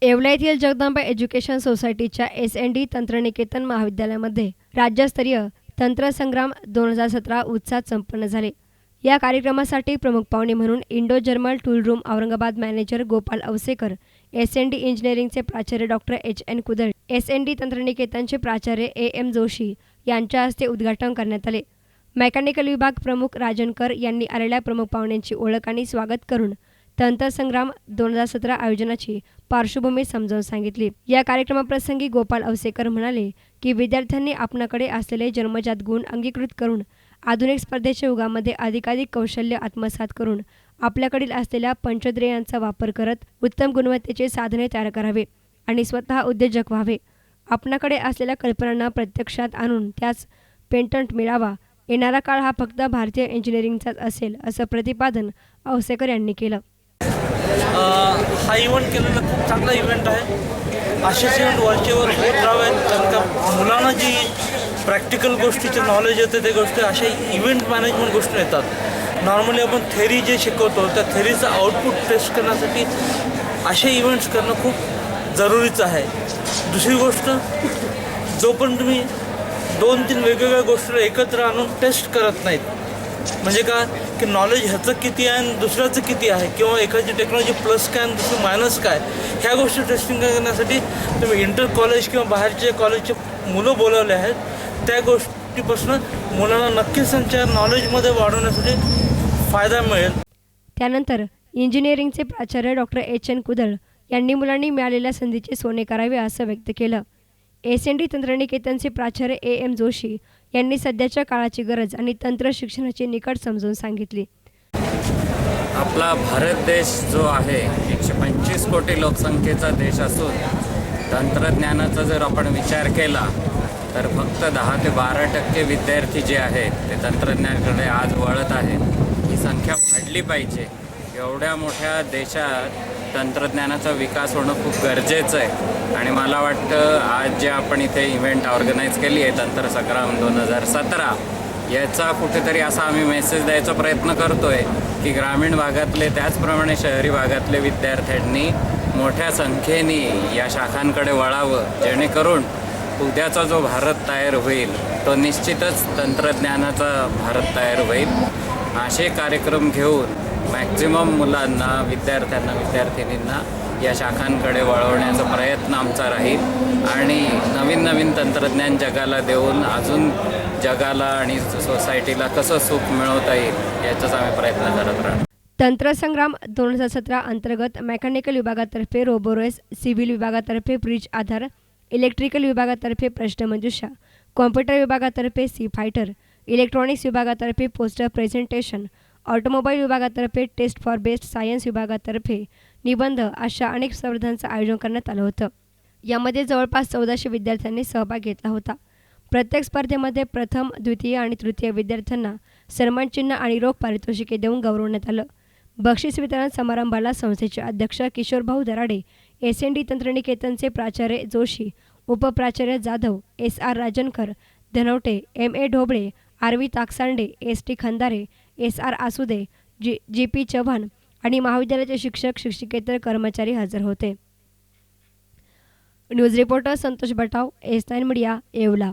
येवला येथील जगदंबा एज्युकेशन सोसायटीच्या एस.एन.डी. तंत्रनिकेतन महाविद्यालयामध्ये राज्यस्तरीय तंत्रसंग्राम 2017 उत्साहात संपन्न झाले. या कार्यक्रमासाठी प्रमुख पाहुणे म्हणून Indo German tool room Aurangabad manager Gopal Avasekar, S N D. इंजिनिअरिंगचे प्राचार्य डॉक्टर एच.एन. कुदळ, एस.एन.डी. तंत्रनिकेतनचे प्राचार्य ए.एम. जोशी यांच्या हस्ते उद्घाटन करण्यात आले. मेकॅनिकल विभाग प्रमुख राजनकर यांनी आलेल्या प्रमुख पाहुण्यांची ओळख आणि स्वागत करून तंत्रसंग्राम 2017 आयोजनाची पार्श्वभूमी समजावून सांगितली. या कार्यक्रमाप्रसंगी गोपाल अवसेकर म्हणाले की विद्यार्थ्यांनी आपणाकडे असलेले जन्मजात गुण अंगीकृत करून आधुनिक स्पर्धेच्या युगामध्ये अधिकाधिक कौशल्य आत्मसात करून आपल्याकडील असलेल्या पंचद्रियांचा वापर करत उत्तम गुणवत्तेचे साधने तयार करावे आणि स्वतः उद्योजक व्हावे. आपणाकडे असलेल्या कल्पनांना प्रत्यक्षात आणून त्यास पेटंट मिळावा. येणारा काळ हा फक्त भारतीय इंजिनिअरिंगचाच असेल, असं प्रतिपादन अवसेकर यांनी केलं. हा इव्हेंट केलेला खूप चांगला इव्हेंट आहे. असेच इव्हेंट वरचेवर होत राहावेत, कारण का मुलांना जी प्रॅक्टिकल गोष्टीचे नॉलेज येते ते गोष्टी अशा इव्हेंट मॅनेजमेंट गोष्टी येतात. नॉर्मली आपण थेरी जे शिकवतो त्या थेरीचं आउटपुट टेस्ट करण्यासाठी असे इव्हेंट्स करणं खूप जरुरीचं आहे. दुसरी गोष्ट, जोपर्यंत तुम्ही 2-3 वेगवेगळ्या गोष्टी एकत्र आणून टेस्ट करत नाहीत, म्हणजे काय की नॉलेज ह्याचं किती आहे आणि दुसऱ्याचं किती आहे, किंवा एखादी टेक्नॉलॉजी प्लस काय आणि दुसरी मायनस काय, ह्या गोष्टी टेस्टिंग करण्यासाठी तुम्ही इंटर कॉलेज किंवा बाहेरचे कॉलेजचे मुलं बोलवले आहेत. त्या गोष्टीपासून मुलांना नक्कीच त्यांच्या नॉलेजमध्ये वाढवण्यासाठी फायदा मिळेल. त्यानंतर इंजिनिअरिंगचे प्राचार्य डॉक्टर एच.एन. कुदळ यांनी मुलांनी मिळालेल्या संधीचे सोने करावे असं व्यक्त केलं. एस.एन.डी. तंत्रनिकेतनचे प्राचार्य ए.एम. जोशी यांनी सध्याच्या काळाची गरज आणि तंत्र शिक्षणाची निकट समजून सांगितली. आपला भारत देश जो आहे 125 कोटी लोकसंख्येचा देश असून तंत्रज्ञानाचा जर आपण विचार केला तर फक्त 10 ते 12% विद्यार्थी जे आहेत ते तंत्रज्ञानाकडे आज वळत आहेत. ही संख्या वाढली पाहिजे. एवढ्या मोठ्या देशात तंत्रज्ञानाचा विकास होणं खूप गरजेचं आहे आणि मला वाटतं आज जे आपण इथे इव्हेंट ऑर्गनाईज केली आहे तंत्रसंग्राम 2017, याचा कुठेतरी असा आम्ही मेसेज द्यायचा प्रयत्न करतो आहे की ग्रामीण भागातले त्याचप्रमाणे शहरी भागातले विद्यार्थ्यांनी मोठ्या संख्येने या शाखांकडे वळावं, जेणेकरून उद्याचा जो भारत तयार होईल तो निश्चितच तंत्रज्ञानाचा भारत तयार होईल. असे कार्यक्रम घेऊन मॅक्झिमम मुलांना, विद्यार्थ्यांना या शाखांकडे वळवण्याचा प्रयत्न आमचा राहील आणि नवीन तंत्रज्ञान जगाला देऊन अजून जगाला आणि सोसायटीला कसं सुख मिळवता येईल याचाच आम्ही प्रयत्न करत राहू. तंत्रसंग्राम 2017 अंतर्गत मेकॅनिकल विभागातर्फे रोबोरेस, सिव्हिल विभागातर्फे ब्रिज आधार, इलेक्ट्रिकल विभागातर्फे प्रश्नमंजुषा, कॉम्प्युटर विभागातर्फे सी फायटर, इलेक्ट्रॉनिक्स विभागातर्फे पोस्टर प्रेझेंटेशन, ऑटोमोबाईल विभागातर्फे टेस्ट फॉर बेस्ट सायन्स विभागातर्फे निबंध अशा अनेक स्पर्धांचं आयोजन करण्यात आलं होतं. यामध्ये जवळपास 1400 विद्यार्थ्यांनी सहभाग घेतला होता. प्रत्येक स्पर्धेमध्ये प्रथम, द्वितीय आणि तृतीय विद्यार्थ्यांना सन्मानचिन्ह आणि रोख पारितोषिके देऊन गौरवण्यात आलं. बक्षीस वितरण समारंभाला संस्थेचे अध्यक्ष किशोरभाऊ दराडे, एस.एन.डी. तंत्रनिकेतनचे प्राचार्य जोशी, उपप्राचार्य Jadhav, S R. Rajankar, Dhanwate, M A. Dhoble, R V. Taksande, S T. Khandare, S R. Asude, G P. Chavan आणि महाविद्यालयाचे शिक्षक, शिक्षकेतर कर्मचारी हजर होते. News reporter Santosh Batav, S nine media, Yeola.